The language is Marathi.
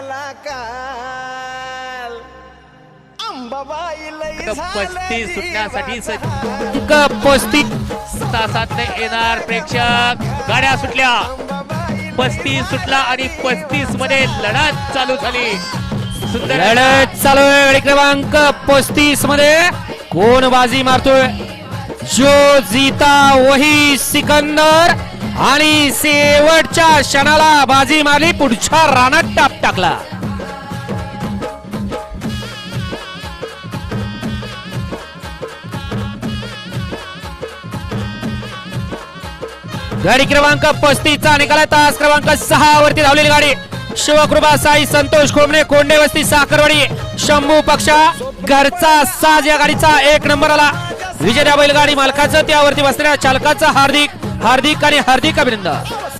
झाला काल अंबाबाई लई 35 सुटण्यासाठी 35 तासात येणार प्रेक्षक. गाड्या सुटल्या, 35 सुटला आणि 35 मध्ये लढत चालू झाली. सुंदर लढत चालू आहे. गाडी क्रमांक 35 मध्ये कोण बाजी मारतोय? जो जीता वही सिकंदर आणि शेवटच्या क्षणाला बाजी मारली, पुढच्या रानात टाप टाकला. गाडी क्रमांक 35 चा निकाल तास क्रमांक 6 वरती धावलेली गाडी शिवकृपा साई संतोष कोमणे कोंडे वस्ती साखरवाडी शंभू पक्षा घरचा साज या गाडीचा 1 नंबर आला. विजय बैलगाडी मालकाचं त्यावरती बसलेल्या चालकाचं हार्दिक हार्दिक आणि हार्दिक अभिनंदन.